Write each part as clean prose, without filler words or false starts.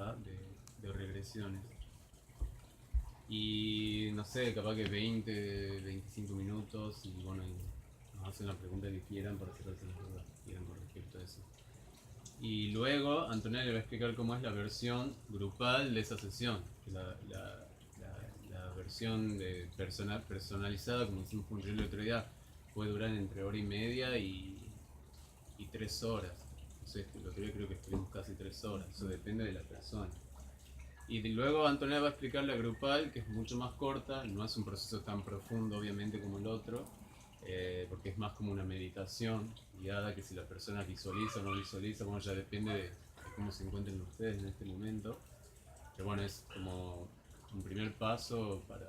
¿tá? De regresiones. Y no sé, capaz que 20, 25 minutos y bueno, y nos hacen la pregunta que quieran para hacerse las dudas que quieran con respecto a eso. Y luego Antonella le va a explicar cómo es la versión grupal de esa sesión, que la versión personalizada, como hicimos con el otro día, puede durar entre hora y media y 3 horas. Entonces, el otro día creo que estuvimos casi 3 horas, eso depende de la persona. Y luego Antonella va a explicar la grupal, que es mucho más corta, no es un proceso tan profundo obviamente como el otro, porque es más como una meditación guiada, que si la persona visualiza o no visualiza, bueno, ya depende de cómo se encuentren ustedes en este momento. Pero bueno, es como un primer paso para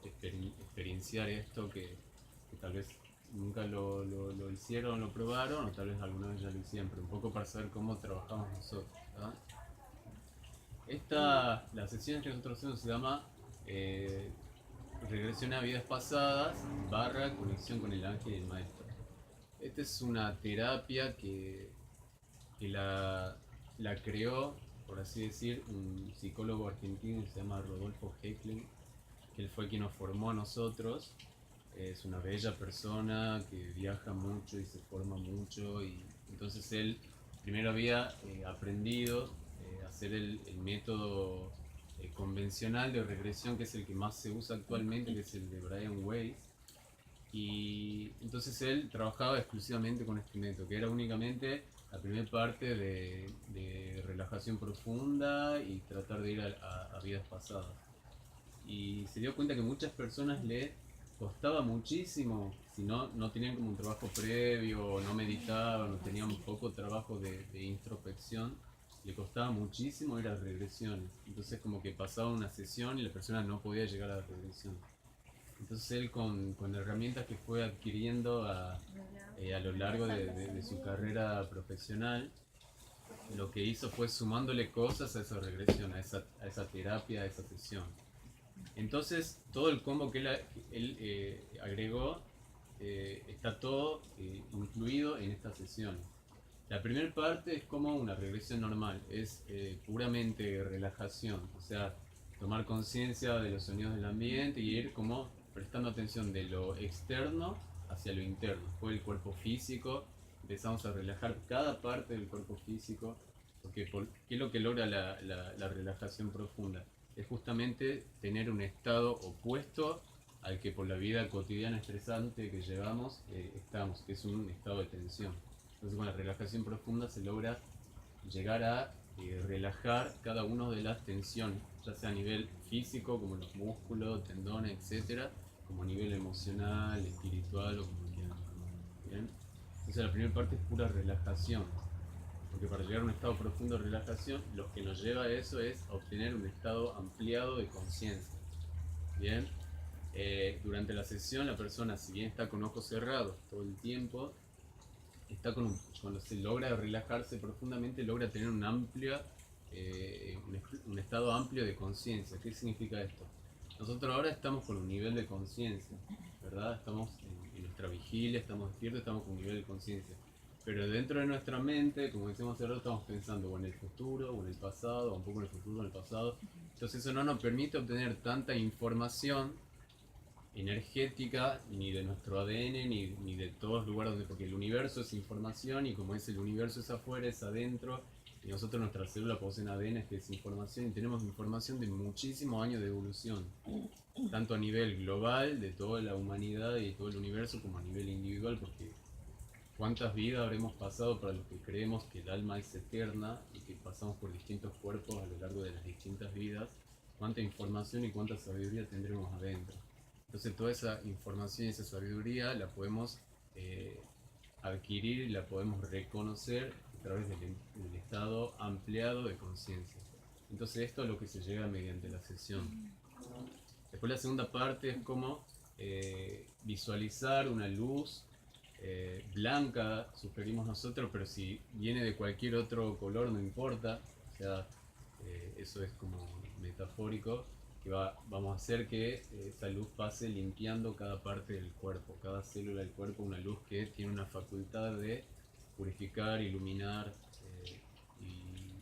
experienciar esto que tal vez nunca lo hicieron, lo probaron, o tal vez alguna vez ya lo hicieron, pero un poco para saber cómo trabajamos nosotros, ¿verdad? La sesión que nosotros hacemos se llama eh, Regresión a vidas pasadas barra conexión con el ángel y el maestro. Esta es una terapia que la creó, por así decir, un psicólogo argentino que se llama Rodolfo Heckling, que él fue quien nos formó a nosotros. Es una bella persona que viaja mucho y se forma mucho, y entonces él primero había aprendido a hacer el método convencional de regresión, que es el que más se usa actualmente, que es el de Brian Weiss. Y entonces él trabajaba exclusivamente con este método, que era únicamente la primera parte de relajación profunda y tratar de ir a vidas pasadas. Y se dio cuenta que muchas personas le costaba muchísimo, si no tenían como un trabajo previo, no meditaban, o tenían poco trabajo de introspección, le costaba muchísimo ir a regresiones. Entonces como que pasaba una sesión y la persona no podía llegar a la regresión. Entonces él con herramientas que fue adquiriendo a lo largo de su carrera profesional, lo que hizo fue sumándole cosas a esa regresión, a esa terapia, a esa sesión. Entonces todo el combo que él agregó está todo incluido en esta sesión. La primera parte es como una regresión normal, es puramente relajación, o sea, tomar conciencia de los sonidos del ambiente y ir como prestando atención de lo externo hacia lo interno. Después el cuerpo físico, empezamos a relajar cada parte del cuerpo físico, porque ¿qué es lo que logra la relajación profunda? Es justamente tener un estado opuesto al que por la vida cotidiana estresante que llevamos estamos, que es un estado de tensión. Entonces con la relajación profunda se logra llegar a relajar cada una de las tensiones, ya sea a nivel físico, como los músculos, tendones, etcétera, como a nivel emocional, espiritual o como quieran. ¿Bien? Entonces la primera parte es pura relajación, porque para llegar a un estado profundo de relajación, lo que nos lleva a eso es a obtener un estado ampliado de conciencia. Bien, durante la sesión la persona, si bien está con ojos cerrados todo el tiempo, cuando se logra relajarse profundamente, logra tener un estado amplio de conciencia. ¿Qué significa esto? Nosotros ahora estamos con un nivel de conciencia, ¿verdad? Estamos en nuestra vigilia, estamos despiertos, estamos con un nivel de conciencia. Pero dentro de nuestra mente, como decíamos hace rato, estamos pensando o en el futuro, o en el pasado, o un poco en el futuro, o en el pasado. Entonces eso no nos permite obtener tanta información energética, ni de nuestro ADN, ni de todos los lugares donde, porque el universo es información, y como es el universo es afuera, es adentro, y nosotros nuestra célula poseen ADN, que es información, y tenemos información de muchísimos años de evolución, tanto a nivel global, de toda la humanidad y todo el universo, como a nivel individual, porque cuántas vidas habremos pasado para los que creemos que el alma es eterna y que pasamos por distintos cuerpos a lo largo de las distintas vidas, cuánta información y cuánta sabiduría tendremos adentro. Entonces toda esa información y esa sabiduría la podemos eh, adquirir y la podemos reconocer a través del estado ampliado de conciencia. Entonces esto es lo que se llega mediante la sesión. Después la segunda parte es como visualizar una luz blanca, sugerimos nosotros, pero si viene de cualquier otro color no importa, o sea, eso es como metafórico, que vamos a hacer que esa luz pase limpiando cada parte del cuerpo, cada célula del cuerpo, una luz que tiene una facultad de purificar, iluminar y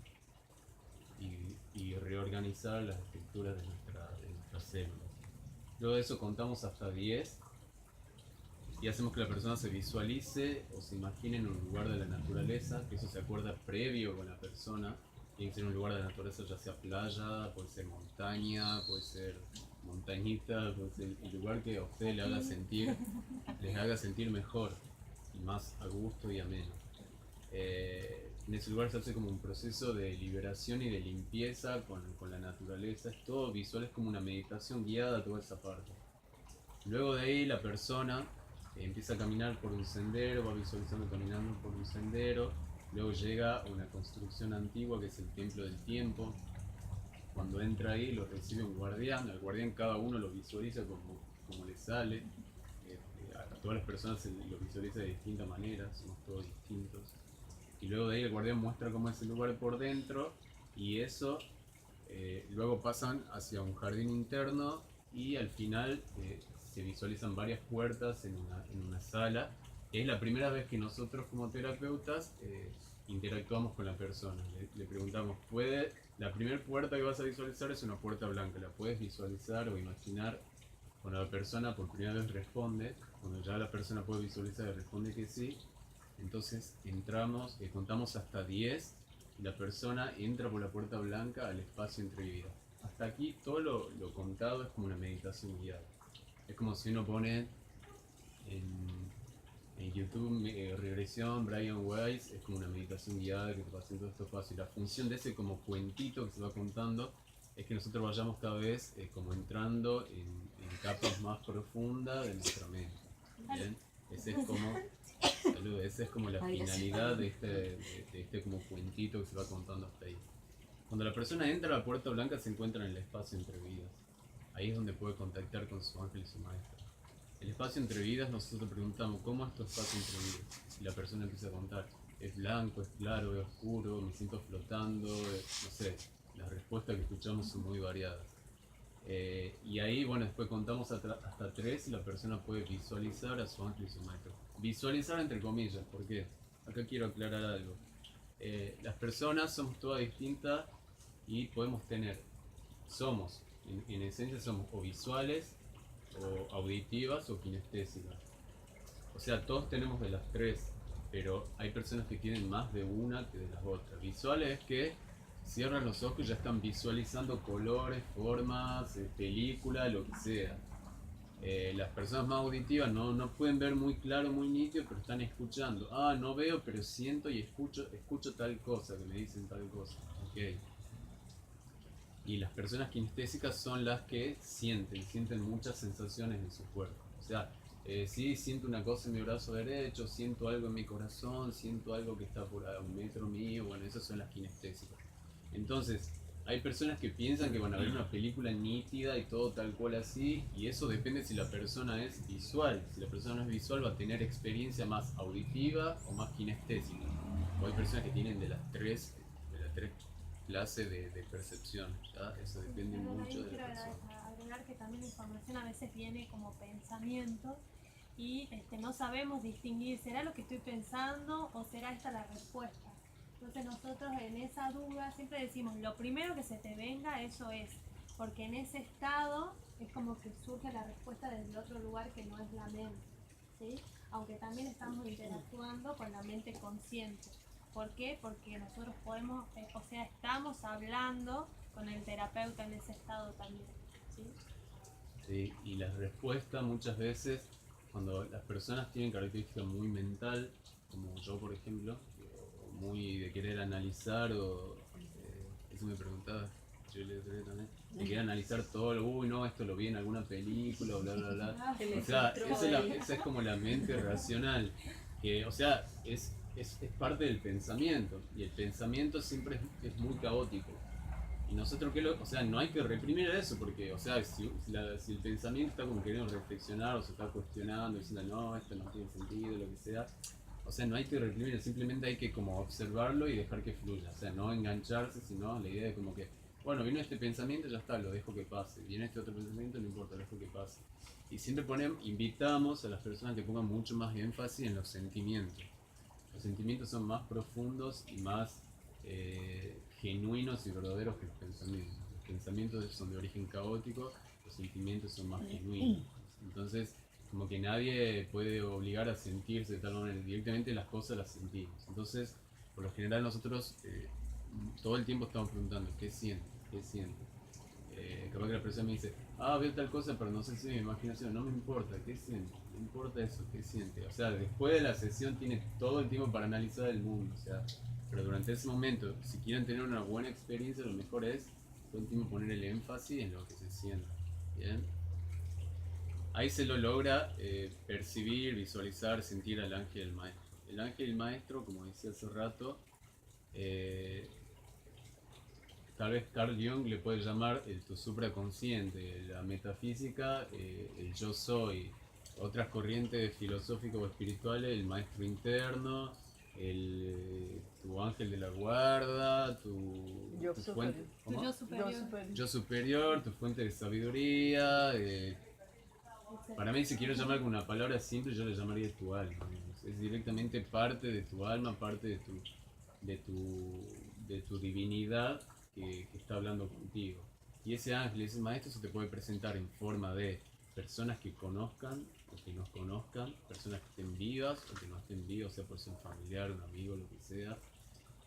organizar las estructuras de nuestras células. Luego de eso contamos hasta 10 y hacemos que la persona se visualice o se imagine en un lugar de la naturaleza, que eso se acuerda previo con la persona. Tiene que ser un lugar de la naturaleza, ya sea playa, puede ser montaña, puede ser montañita, puede ser el lugar que a ustedes les haga sentir mejor y más a gusto y ameno. En ese lugar se hace como un proceso de liberación y de limpieza con la naturaleza. Es todo visual, es como una meditación guiada toda esa parte. Luego de ahí la persona empieza a caminar por un sendero, va visualizando caminando por un sendero. Luego llega a una construcción antigua que es el Templo del Tiempo. Cuando entra ahí lo recibe un guardián. Al guardián cada uno lo visualiza como le sale. A todas las personas se lo visualiza de distintas maneras, somos todos distintos. Y luego de ahí el guardián muestra cómo es el lugar por dentro y eso luego pasan hacia un jardín interno y al final se visualizan varias puertas en una sala. Es la primera vez que nosotros como terapeutas interactuamos con la persona. Le preguntamos, la primera puerta que vas a visualizar es una puerta blanca, ¿la puedes visualizar o imaginar? Cuando la persona por primera vez responde, cuando ya la persona puede visualizar y responde que sí, entonces entramos, contamos hasta 10 y la persona entra por la puerta blanca al espacio entre vidas. Hasta aquí todo lo contado es como una meditación guiada. Es como si uno pone en YouTube regresión, Brian Weiss, es como una meditación guiada que te va haciendo esto fácil. La función de ese como cuentito que se va contando es que nosotros vayamos cada vez como entrando en capas más profundas de nuestra mente. ¿Bien? Esa es como la finalidad de este como cuentito que se va contando hasta ahí. Cuando la persona entra a la puerta blanca se encuentra en el espacio entre vidas. Ahí es donde puede contactar con su ángel y su maestro. El espacio entre vidas, nosotros preguntamos, ¿cómo es tu espacio entre vidas? Y la persona empieza a contar, es blanco, es claro, es oscuro, me siento flotando, no sé, las respuestas que escuchamos son muy variadas. Y ahí, bueno, después contamos hasta 3 y la persona puede visualizar a su ángel y su maestro. Visualizar entre comillas, porque acá quiero aclarar algo. Las personas somos todas distintas y podemos somos, en esencia somos o visuales, o auditivas o kinestésicas. O sea, todos tenemos de las 3, pero hay personas que tienen más de una que de las otras. Visuales es que cierran los ojos y ya están visualizando colores, formas, películas, lo que sea. Las personas más auditivas no pueden ver muy claro, muy nítido, pero están escuchando. Ah, no veo, pero siento y escucho tal cosa, que me dicen tal cosa. Okay. Y las personas kinestésicas son las que sienten muchas sensaciones en su cuerpo. O sea, sí, siento una cosa en mi brazo derecho, siento algo en mi corazón, siento algo que está por a 1 metro mío. Bueno, esas son las kinestésicas. Entonces, hay personas que piensan que van a ver una película nítida y todo tal cual así, y eso depende si la persona es visual. Si la persona no es visual, va a tener experiencia más auditiva o más kinestésica. O hay personas que tienen de las tres clases de percepción, ¿ya? Eso depende mucho de la persona. Quiero agregar que también la información a veces viene como pensamiento y no sabemos distinguir, ¿será lo que estoy pensando o será esta la respuesta? Entonces nosotros en esa duda siempre decimos, lo primero que se te venga, eso es, porque en ese estado es como que surge la respuesta desde otro lugar que no es la mente, ¿sí? Aunque también estamos interactuando con la mente consciente. ¿Por qué? Porque nosotros podemos, estamos hablando con el terapeuta en ese estado también, ¿sí? Sí, y la respuesta muchas veces, cuando las personas tienen características muy mental, como yo por ejemplo, o muy de querer analizar, eso me preguntaba, yo le decía también, de querer analizar todo, uy no, esto lo vi en alguna película, bla bla bla. O sea, esa es como la mente racional, que, o sea, es parte del pensamiento, y el pensamiento siempre es muy caótico. Y nosotros, o sea, no hay que reprimir eso, porque, o sea, si el pensamiento está como queriendo reflexionar o se está cuestionando, diciendo, no, esto no tiene sentido, lo que sea, o sea, no hay que reprimir, simplemente hay que como observarlo y dejar que fluya, o sea, no engancharse, sino la idea de como que, bueno, vino este pensamiento, ya está, lo dejo que pase, viene este otro pensamiento, no importa, lo dejo que pase. Y siempre invitamos a las personas que pongan mucho más énfasis en los sentimientos. Los sentimientos son más profundos y más genuinos y verdaderos que los pensamientos. pensamientos son de origen caótico, los sentimientos son más genuinos. Entonces, como que nadie puede obligar a sentirse de tal manera, directamente las cosas las sentimos. Entonces, por lo general nosotros todo el tiempo estamos preguntando, ¿qué sientes? ¿Qué sientes? Capaz que la persona me dice, veo tal cosa, pero no sé si es mi imaginación, no me importa, ¿qué siente? No importa eso, ¿qué siente? O sea, después de la sesión tiene todo el tiempo para analizar el mundo, o sea, pero durante ese momento, si quieren tener una buena experiencia, lo mejor es todo el tiempo poner el énfasis en lo que se siente, ¿bien? Ahí se lo logra percibir, visualizar, sentir al ángel maestro. El ángel maestro, como decía hace rato, eh, tal vez Carl Jung le puede llamar el tu supraconsciente, la metafísica, el yo soy, otras corrientes filosóficas o espirituales, el maestro interno, tu ángel de la guarda, tu fuente, Tu yo superior. yo superior, tu fuente de sabiduría. Para mí, si quiero llamar con una palabra simple, yo le llamaría tu alma. Digamos. Es directamente parte de tu alma, parte de tu, de tu divinidad que está hablando contigo. Y ese ángel, ese maestro se te puede presentar en forma de personas que conozcan o que no conozcan, personas que estén vivas o que no estén vivas, o sea, por ser un familiar, un amigo, lo que sea.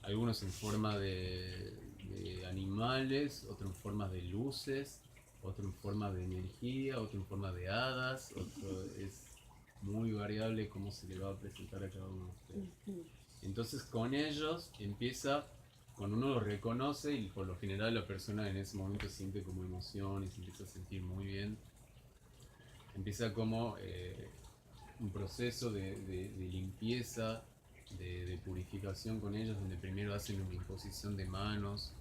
Algunos en forma de animales, otros en forma de luces, otro en forma de energía, otro en forma de hadas, otro es muy variable cómo se le va a presentar a cada uno de ustedes. Entonces con ellos empieza, cuando uno los reconoce y por lo general la persona en ese momento siente como emoción y se empieza a sentir muy bien, empieza como un proceso de limpieza, de purificación con ellos, donde primero hacen una imposición de manos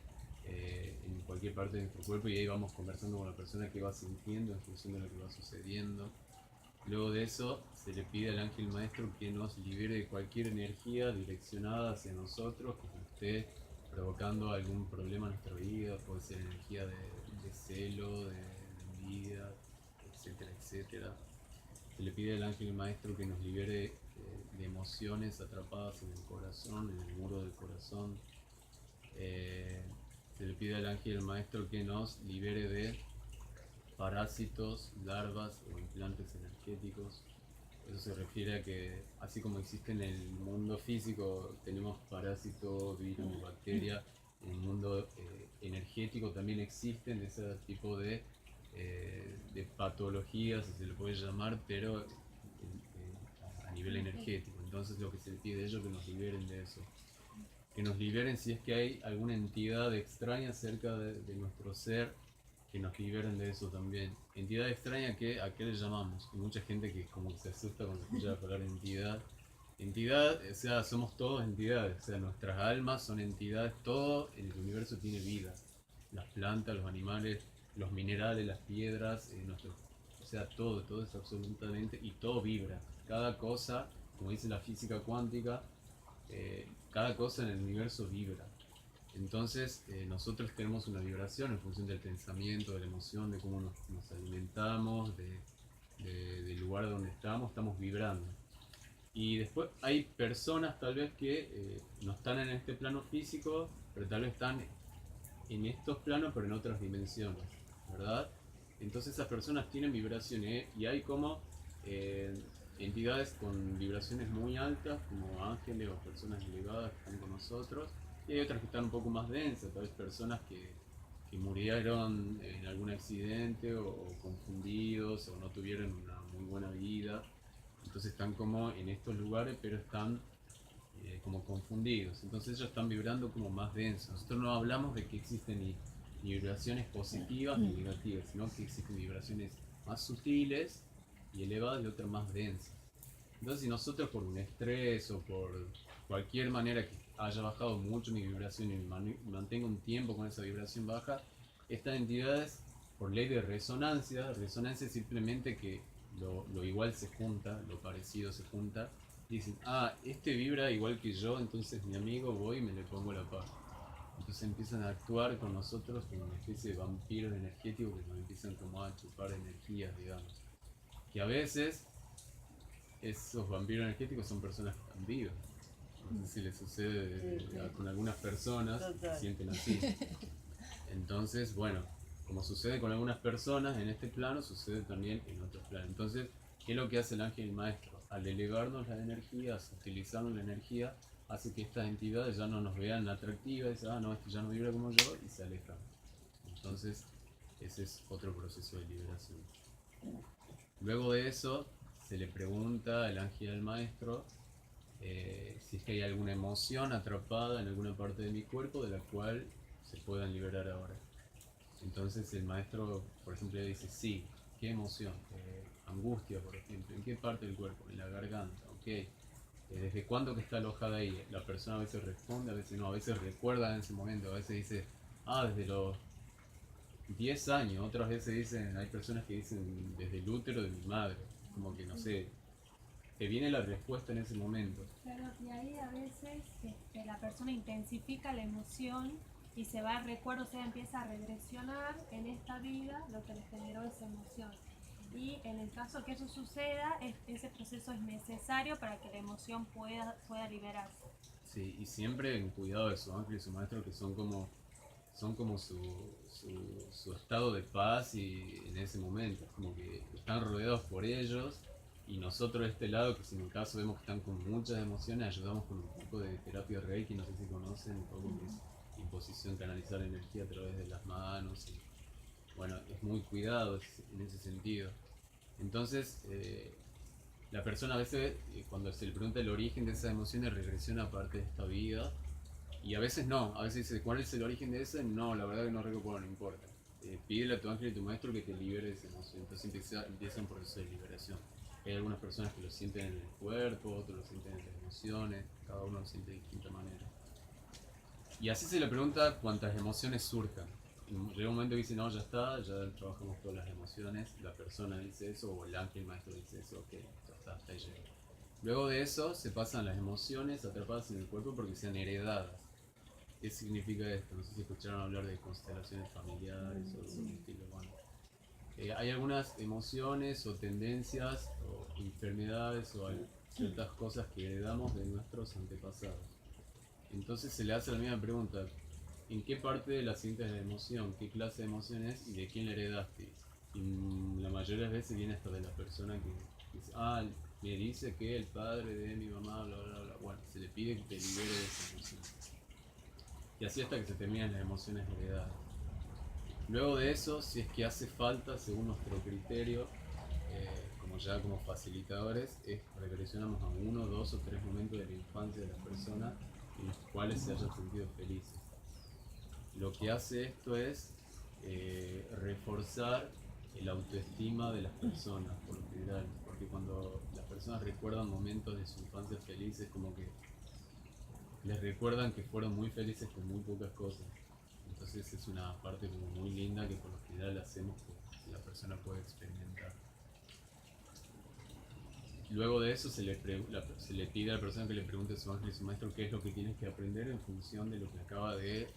en cualquier parte de nuestro cuerpo y ahí vamos conversando con la persona que va sintiendo en función de lo que va sucediendo. Luego de eso se le pide al ángel maestro que nos libere de cualquier energía direccionada hacia nosotros, que esté provocando algún problema en nuestra vida, puede ser energía de celo, de envidia, etcétera, etcétera. Se le pide al ángel maestro que nos libere de emociones atrapadas en el corazón, en el muro del corazón. Se le pide al ángel maestro que nos libere de parásitos, larvas o implantes energéticos. Eso se refiere a que, así como existe en el mundo físico, tenemos parásitos, virus, bacterias, en el mundo energético también existen ese tipo de patologías, si se le puede llamar, pero a nivel energético. Entonces lo que se le pide a ellos es que nos liberen de eso. Que nos liberen si es que hay alguna entidad extraña cerca de nuestro ser, que nos liberen de eso también. Entidad extraña, ¿a qué le llamamos? Hay mucha gente que como que se asusta cuando escucha la palabra entidad. Entidad, o sea, somos todos entidades, o sea, nuestras almas son entidades, todo en el universo tiene vida. Las plantas, los animales, los minerales, las piedras, o sea, todo es absolutamente, y todo vibra. Cada cosa, como dice la física cuántica, cada cosa en el universo vibra. Entonces nosotros tenemos una vibración en función del pensamiento, de la emoción, de cómo nos alimentamos, del lugar donde estamos vibrando. Y después hay personas tal vez que no están en este plano físico, pero tal vez están en estos planos, pero en otras dimensiones, ¿verdad? Entonces esas personas tienen vibraciones y hay como entidades con vibraciones muy altas, como ángeles o personas elevadas que están con nosotros, y hay otras que están un poco más densas, tal vez personas que murieron en algún accidente o confundidos o no tuvieron una muy buena vida, entonces están como en estos lugares, pero están como confundidos, entonces ellos están vibrando como más densos. Nosotros no hablamos de que existen ni vibraciones positivas ni negativas, sino que existen vibraciones más sutiles y elevadas y otras más densas. Entonces si nosotros por un estrés o por cualquier manera que haya bajado mucho mi vibración y mantenga un tiempo con esa vibración baja, estas entidades, por ley de resonancia es simplemente que lo igual se junta, lo parecido se junta, dicen, este vibra igual que yo, entonces mi amigo, voy y me le pongo la paz. Entonces empiezan a actuar con nosotros como una especie de vampiros energéticos que nos empiezan como a chupar energías, digamos. Que a veces esos vampiros energéticos son personas que están vivas. No sé si les sucede con algunas personas que sienten así. Entonces, bueno, como sucede con algunas personas en este plano, sucede también en otros planos. Entonces, ¿qué es lo que hace el ángel maestro? Al elevarnos las energías, utilizando la energía, hace que estas entidades ya no nos vean atractivas, dicen, ah, no, este ya no vibra como yo, y se alejan. Entonces, ese es otro proceso de liberación. Luego de eso, se le pregunta al ángel al maestro si es que hay alguna emoción atrapada en alguna parte de mi cuerpo de la cual se puedan liberar ahora. Entonces el maestro, por ejemplo, le dice, sí, ¿qué emoción? Angustia, por ejemplo, ¿en qué parte del cuerpo? En la garganta, ok. ¿Desde cuándo que está alojada ahí? La persona a veces responde, a veces no, a veces recuerda en ese momento, a veces dice, ah, desde los 10 años, otras veces dicen, hay personas que dicen desde el útero de mi madre, como que no sé, te viene la respuesta en ese momento. Claro, y ahí a veces la persona intensifica la emoción y se va al recuerdo, o sea, empieza a regresionar en esta vida lo que le generó esa emoción. Y en el caso que eso suceda, ese proceso es necesario para que la emoción pueda liberarse. Sí, y siempre en cuidado de su ángel y su maestro, que son como su estado de paz y en ese momento, como que están rodeados por ellos y nosotros de este lado, que si en el caso vemos que están con muchas emociones, ayudamos con un poco de terapia Reiki, no sé si conocen, un poco que es imposición, canalizar energía a través de las manos, y bueno, es muy cuidado en ese sentido. Entonces, la persona a veces, cuando se le pregunta el origen de esas emociones, regresiona a parte de esta vida. Y a veces no, a veces dice, ¿cuál es el origen de ese? No, la verdad que no recuerdo, no importa. Pídele a tu ángel y a tu maestro que te libere de esa emoción. Entonces empieza un proceso de liberación. Hay algunas personas que lo sienten en el cuerpo, otros lo sienten en las emociones, cada uno lo siente de distinta manera. Y así se le pregunta cuántas emociones surjan. Y llega un momento que dice, no, ya está, ya trabajamos todas las emociones, la persona dice eso, o el ángel maestro dice eso, ok, ya está, hasta ahí llega. Luego de eso se pasan las emociones atrapadas en el cuerpo porque sean heredadas. ¿Qué significa esto? No sé si escucharon hablar de constelaciones familiares o algo por el estilo. Bueno, hay algunas emociones o tendencias o enfermedades o ciertas cosas que heredamos de nuestros antepasados. Entonces se le hace la misma pregunta, ¿en qué parte de la sientes la emoción? ¿Qué clase de emoción es y de quién la heredaste? Y la mayoría de las veces viene hasta de la persona que dice, ah, me dice que el padre de mi mamá, bla, bla, bla. Bueno, se le pide que te libere de esa emoción. Y así hasta que se terminan las emociones heredadas. Luego de eso, si es que hace falta, según nuestro criterio, como ya como facilitadores, regresionamos a uno, dos o tres momentos de la infancia de la persona en los cuales se hayan sentido felices. Lo que hace esto es reforzar el autoestima de las personas, por lo general, porque cuando las personas recuerdan momentos de su infancia felices, como que les recuerdan que fueron muy felices con muy pocas cosas. Entonces es una parte como muy linda que por lo general hacemos que la persona pueda experimentar. Luego de eso se le pide a la persona que le pregunte a su ángel y su maestro qué es lo que tienes que aprender en función de lo que acaba de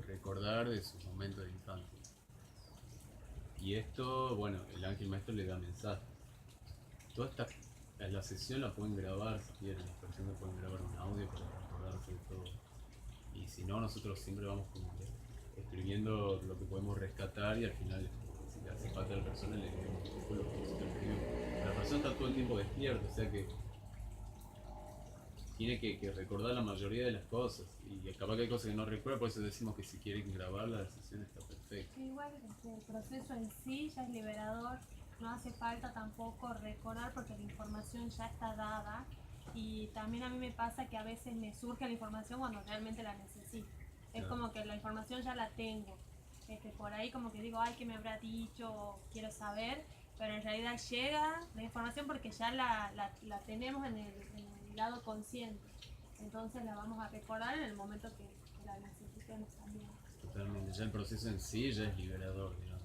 recordar de sus momentos de infancia. Y esto, bueno, el ángel maestro le da mensajes. Toda la sesión la pueden grabar si quieren, las personas pueden grabar un audio para recordarse de todo. Y si no, nosotros siempre vamos como escribiendo lo que podemos rescatar y al final, si le hace falta a la persona, le leemos un poco lo que nosotros escribimos. La persona está todo el tiempo despierta, o sea que tiene que recordar la mayoría de las cosas. Y capaz que hay cosas que no recuerda, por eso decimos que si quieren grabar la sesión está perfecto. Igual el proceso en sí ya es liberador, no hace falta tampoco recordar porque la información ya está dada y también a mí me pasa que a veces me surge la información cuando realmente la necesito. Es como que la información ya la tengo. Por ahí como que digo, ay, ¿qué me habrá dicho? Quiero saber, pero en realidad llega la información porque ya la tenemos en el lado consciente. Entonces la vamos a recordar en el momento que la necesitemos también. Totalmente, ya el proceso en sí ya es liberador, digamos.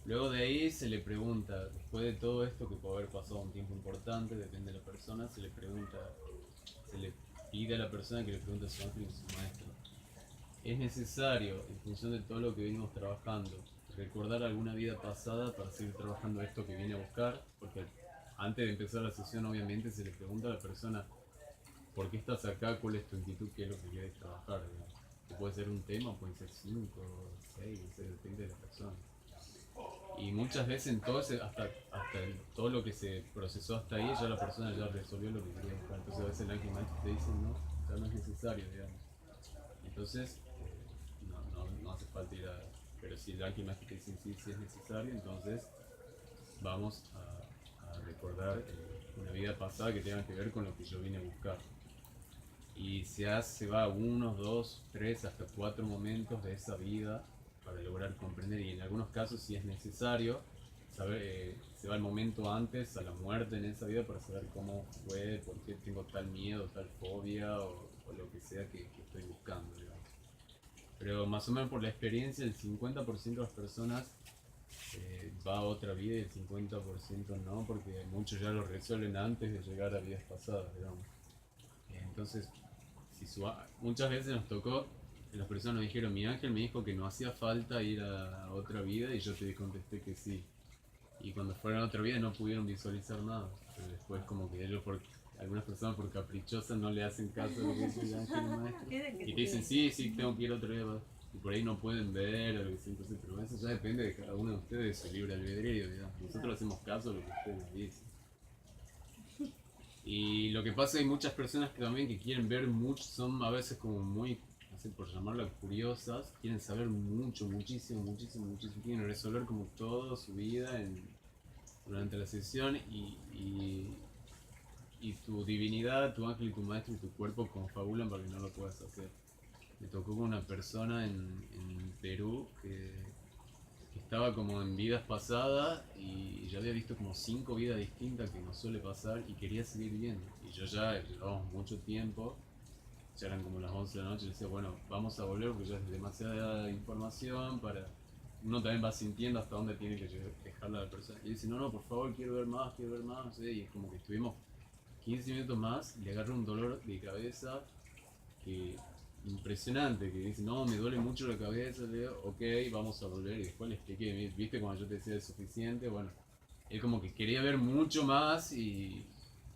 Luego de ahí se le pregunta, después de todo esto que puede haber pasado un tiempo importante, depende de la persona, se le pregunta, se le pide a la persona que le pregunte a su ángel y a su maestro. ¿Es necesario, en función de todo lo que venimos trabajando, recordar alguna vida pasada para seguir trabajando esto que viene a buscar? Porque antes de empezar la sesión obviamente se le pregunta a la persona, ¿por qué estás acá? ¿Cuál es tu inquietud? ¿Qué es lo que quieres trabajar? Digamos. que puede ser un tema, pueden ser 5, 6, no sé, depende de la persona. Y muchas veces entonces, todo lo que se procesó hasta ahí, ya la persona ya resolvió lo que quería buscar. Entonces a veces el ángel maestro te dice, no, ya no es necesario, digamos. Entonces, no hace falta ir a... Pero si el ángel maestro te dice sí, sí es necesario, entonces vamos a recordar una vida pasada que tenga que ver con lo que yo vine a buscar. Y se va a 1, 2, 3, hasta 4 momentos de esa vida para lograr comprender, y en algunos casos si es necesario saber, se va el momento antes a la muerte en esa vida para saber cómo fue, por qué tengo tal miedo, tal fobia o lo que sea que estoy buscando, digamos. Pero más o menos por la experiencia, el 50% de las personas va a otra vida y el 50% no, porque muchos ya lo resuelven antes de llegar a vidas pasadas, digamos. Entonces, muchas veces nos tocó, las personas nos dijeron, mi ángel me dijo que no hacía falta ir a otra vida, y yo te contesté que sí. Y cuando fueron a otra vida no pudieron visualizar nada. Pero después como que algunas personas por caprichosas no le hacen caso a lo que dice el ángel maestro. Y te dicen, sí, sí, tengo que ir a otra vida. Y por ahí no pueden ver o lo que sea. Entonces, pero eso ya depende de cada uno de ustedes, de su libre albedrío, digamos. Nosotros hacemos caso a lo que ustedes dicen. Y lo que pasa, hay muchas personas que también que quieren ver mucho, son a veces como muy, no sé, por llamarlas curiosas, quieren saber mucho, muchísimo, muchísimo, muchísimo, quieren resolver como toda su vida durante la sesión, y tu divinidad, tu ángel y tu maestro y tu cuerpo confabulan para que no lo puedas hacer. Me tocó con una persona en Perú que estaba como en vidas pasadas y ya había visto como 5 vidas distintas, que nos suele pasar, y quería seguir viendo. Y yo ya llevábamos mucho tiempo, ya eran como las 11 de la noche, y le decía, bueno, vamos a volver porque ya es demasiada información para... Uno también va sintiendo hasta dónde tiene que dejarla a la persona. Y dice, no, no, por favor, quiero ver más, no sé. Y es como que estuvimos 15 minutos más, le agarré un dolor de cabeza que impresionante, que dice, no, me duele mucho la cabeza, le digo, ok, vamos a volver, y después le expliqué, viste, cuando yo te decía es suficiente, bueno, él como que quería ver mucho más, y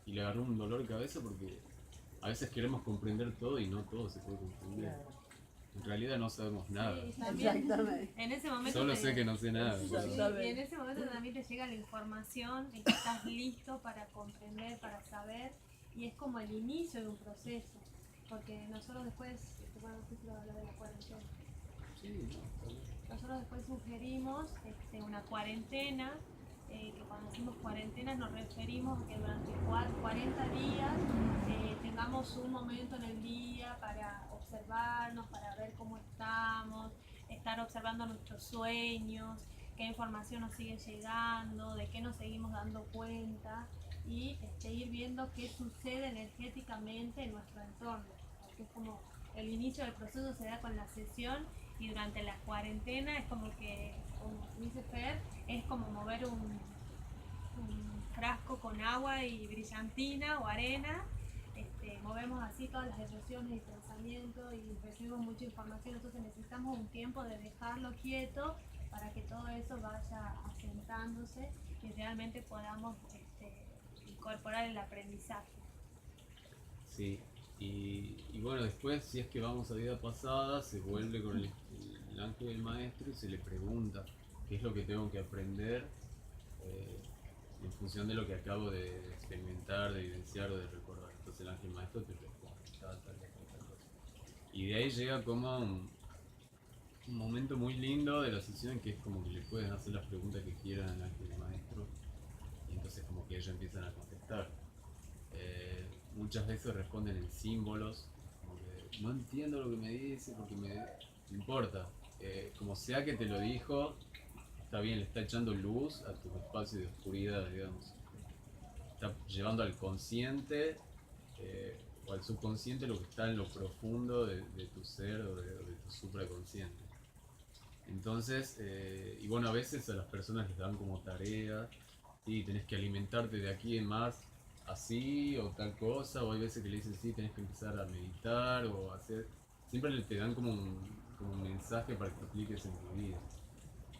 le agarró un dolor de cabeza porque a veces queremos comprender todo y no todo se puede comprender. Claro. En realidad no sabemos nada. Sí, también Exactamente. en ese momento Solo sé que no sé nada. sí, Exactamente. y en ese momento también te llega la información y que estás listo para comprender, para saber, y es como el inicio de un proceso, porque nosotros después, bueno, no sé si lo habla de la cuarentena, Sí, no, está bien. nosotros después sugerimos una cuarentena, que cuando decimos cuarentena nos referimos a que durante 40 días tengamos un momento en el día para observarnos, para ver cómo estamos, estar observando nuestros sueños, qué información nos sigue llegando, de qué nos seguimos dando cuenta, y ir viendo qué sucede energéticamente en nuestro entorno, porque es como el inicio del proceso se da con la sesión, y durante la cuarentena es como que, como dice Fer, es como mover un frasco con agua y brillantina o arena. Movemos así todas las emociones y pensamientos y recibimos mucha información, entonces necesitamos un tiempo de dejarlo quieto para que todo eso vaya asentándose y realmente podamos incorporar el aprendizaje. Sí, y bueno, después si es que vamos a vida pasada, se vuelve con el ángel del maestro y se le pregunta qué es lo que tengo que aprender eh, en función de lo que acabo de experimentar, de vivenciar o de recordar. Entonces el ángel maestro te responde tal cosa. Y de ahí llega como un momento muy lindo de la sesión, que es como que le pueden hacer las preguntas que quieran al ángel maestro, y entonces como que ellos empiezan a contestar. Muchas veces responden en símbolos, como que no entiendo lo que me dice porque me importa. Como sea que te lo dijo, está bien, le está echando luz a tu espacio de oscuridad, digamos. Está llevando al consciente o al subconsciente lo que está en lo profundo de tu ser o de tu supraconsciente. Entonces, y bueno, a veces a las personas les dan como tarea, sí, tenés que alimentarte de aquí en más así o tal cosa, o hay veces que le dicen sí, tenés que empezar a meditar o hacer, siempre te dan como un mensaje para que lo apliques en tu vida.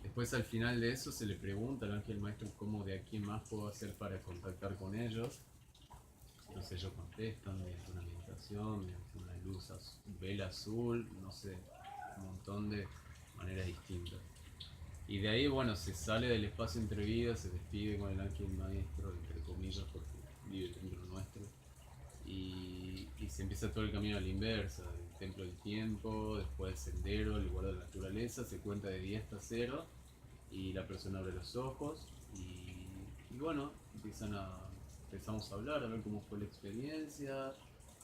Después al final de eso se le pregunta al ángel maestro cómo de aquí en más puedo hacer para contactar con ellos. Entonces ellos contestan mediante una meditación. meditación, una luz vela azul, no sé, un montón de maneras distintas. Y de ahí, bueno, se sale del espacio entre vidas, se despide con el ángel maestro, entre comillas, porque vive dentro nuestro. Y se empieza todo el camino a la inversa, el templo del tiempo, después el sendero, el lugar de la naturaleza, se cuenta de 10 hasta 0 y la persona abre los ojos y bueno, empezamos a hablar, a ver cómo fue la experiencia,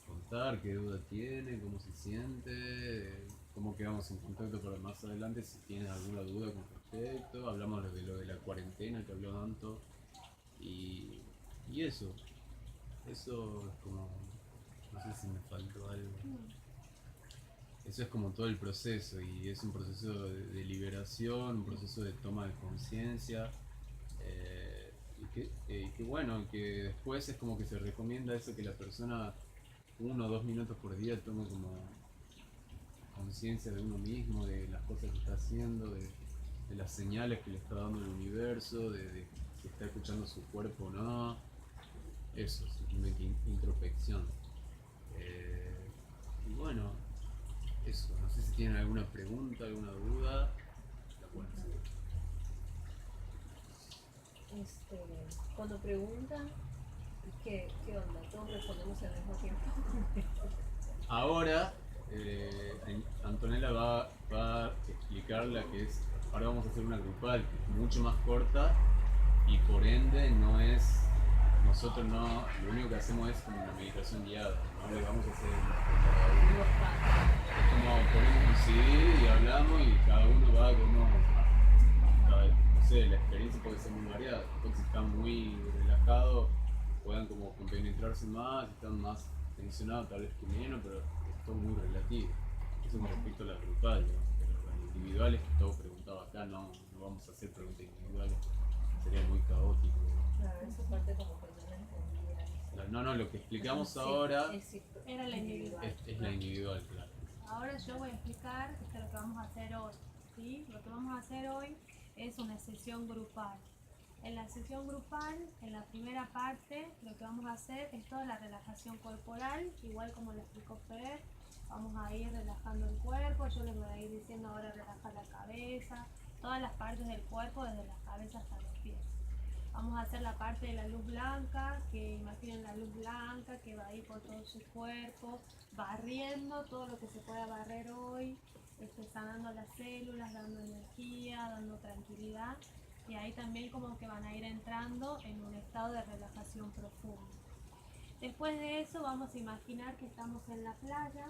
contar qué duda tiene, cómo se siente, cómo quedamos en contacto para más adelante si tienes alguna duda con respecto, hablamos de lo de la cuarentena que habló Danto y eso es como, no sé si me faltó algo. Eso es como todo el proceso y es un proceso de liberación, un proceso de toma de conciencia y que bueno, que después es como que se recomienda eso que la persona 1 o 2 minutos por día tome como conciencia de uno mismo, de las cosas que está haciendo, de las señales que le está dando el universo, de si está escuchando su cuerpo o no, eso, simplemente introspección. Y bueno, eso, no sé si tienen alguna pregunta, alguna duda, la pueden hacer. Cuando preguntan, ¿qué onda? Todos respondemos al mismo tiempo. Ahora, Antonella va a explicar la que es, ahora vamos a hacer una grupal, que es mucho más corta y por ende no es, nosotros no, lo único que hacemos es como una meditación guiada, no le vamos a hacer es como ponemos un CD y hablamos y cada uno va como, no sé, la experiencia puede ser muy variada, entonces si están muy relajados puedan como compenetrarse más, si están más tensionados tal vez que menos, pero es todo muy relativo. Eso con respecto a la grupal, ¿no? Pero las individuales que todos preguntaba acá, no vamos a hacer preguntas individuales, sería muy caótico. Claro, esa parte como que no la entendía. No, lo que explicamos Sí, ahora Era la individual. es la individual, claro. Ahora yo voy a explicar lo que vamos a hacer hoy. ¿Sí? Lo que vamos a hacer hoy es una sesión grupal. En la sesión grupal, en la primera parte, lo que vamos a hacer es toda la relajación corporal, igual como lo explicó Fer. Vamos a ir relajando el cuerpo, yo les voy a ir diciendo ahora relajar la cabeza, todas las partes del cuerpo, desde la cabeza hasta los pies. Vamos a hacer la parte de la luz blanca, que imaginen la luz blanca que va a ir por todo su cuerpo, barriendo todo lo que se pueda barrer hoy, sanando las células, dando energía, dando tranquilidad. Y ahí también como que van a ir entrando en un estado de relajación profunda. Después de eso vamos a imaginar que estamos en la playa,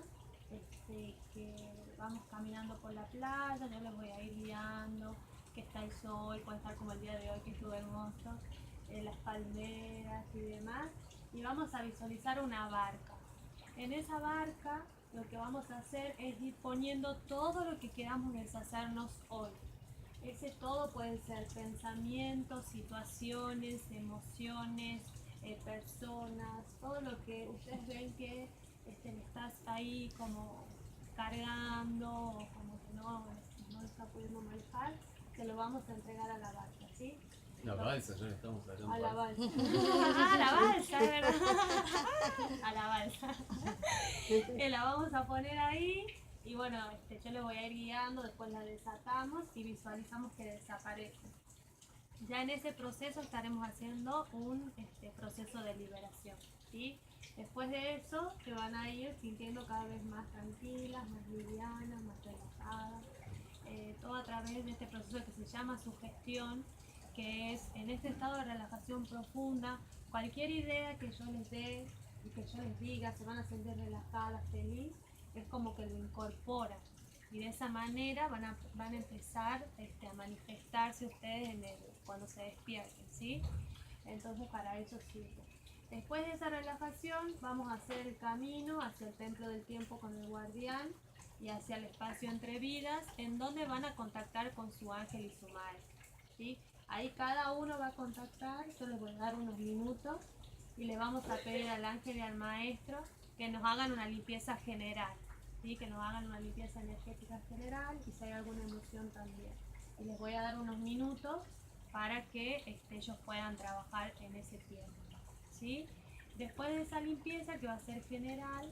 que vamos caminando por la playa, yo les voy a ir guiando, que está el sol, puede estar como el día de hoy que estuvo hermoso, las palmeras y demás, y vamos a visualizar una barca. En esa barca lo que vamos a hacer es ir poniendo todo lo que queramos deshacernos hoy. Ese todo pueden ser pensamientos, situaciones, emociones, personas, todo lo que ustedes ven que estás ahí como cargando o como que no está pudiendo manejar, se lo vamos a entregar a la barca, ¿sí? La balsa, ya estamos hablando. A la balsa. Ah, la balsa, es verdad. A la balsa. Que la vamos a poner ahí. Y bueno, yo le voy a ir guiando, después la desatamos y visualizamos que desaparece. Ya en ese proceso estaremos haciendo un proceso de liberación, ¿sí? Después de eso se van a ir sintiendo cada vez más tranquilas, más livianas, más relajadas, todo a través de este proceso que se llama sugestión, que es en este estado de relajación profunda, cualquier idea que yo les dé y que yo les diga, se van a sentir relajadas, felices, es como que lo incorporan y de esa manera van a empezar a manifestarse ustedes cuando se despierten, ¿sí? Entonces para eso sirve. Después de esa relajación vamos a hacer el camino hacia el templo del tiempo con el guardián y hacia el espacio entre vidas, en donde van a contactar con su ángel y su maestro, ¿sí? Ahí cada uno va a contactar, yo les voy a dar unos minutos y le vamos a pedir al ángel y al maestro que nos hagan una limpieza general, ¿sí? Que nos hagan una limpieza energética general y si hay alguna emoción también. Y les voy a dar unos minutos para que ellos puedan trabajar en ese tiempo, ¿sí? Después de esa limpieza que va a ser general,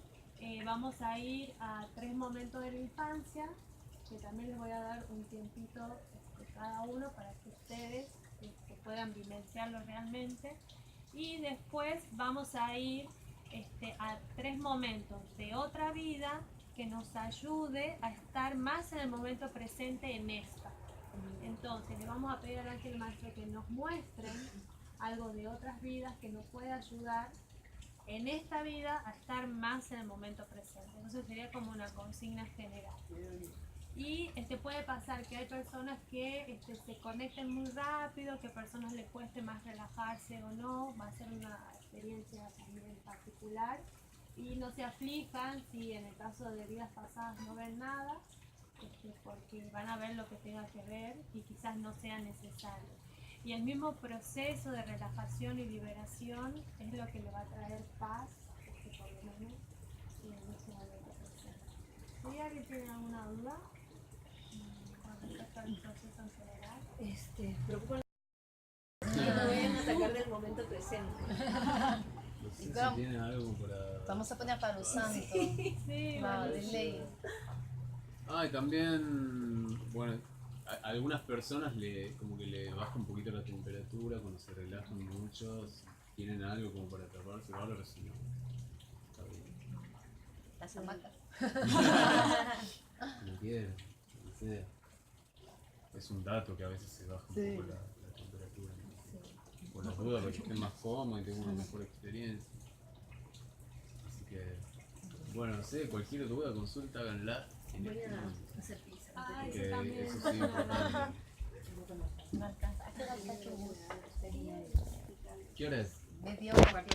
vamos a ir a 3 momentos de la infancia, que también les voy a dar un tiempito cada uno para que ustedes puedan vivenciarlo realmente. Y después vamos a ir a 3 momentos de otra vida que nos ayude a estar más en el momento presente en esta. Entonces le vamos a pedir al ángel maestro que nos muestren algo de otras vidas que nos pueda ayudar en esta vida a estar más en el momento presente. Entonces sería como una consigna general. Y puede pasar que hay personas que se conecten muy rápido, que a personas les cueste más relajarse o no, va a ser una experiencia también particular. Y no se aflijan si en el caso de vidas pasadas no ven nada, porque van a ver lo que tenga que ver y quizás no sea necesario. Y el mismo proceso de relajación y liberación es lo que le va a traer paz, por lo menos en este momento presente. ¿Si alguien tiene alguna duda con respecto al proceso en general? Preocupan que no vayan a sacar del momento presente. No sé si tienen algo para... Vamos a poner para los santos. Sí, Va, de buenísimo. ley. Ah, y también, bueno, a algunas personas como que le baja un poquito la temperatura cuando se relajan mucho, si tienen algo como para taparse, pero si no, está bien. Las hamacas. Como quieran, como sea. Es un dato que a veces se baja un poco la temperatura, ¿no? Por las dudas, para que estén más cómodos y tengan una mejor experiencia. Así que, bueno, no sé, cualquier duda, consulta, háganla. Voy a hacer pizza. Ah, Que eso también. eso sí es importante. No alcanza. ¿Qué hora es? Media hora.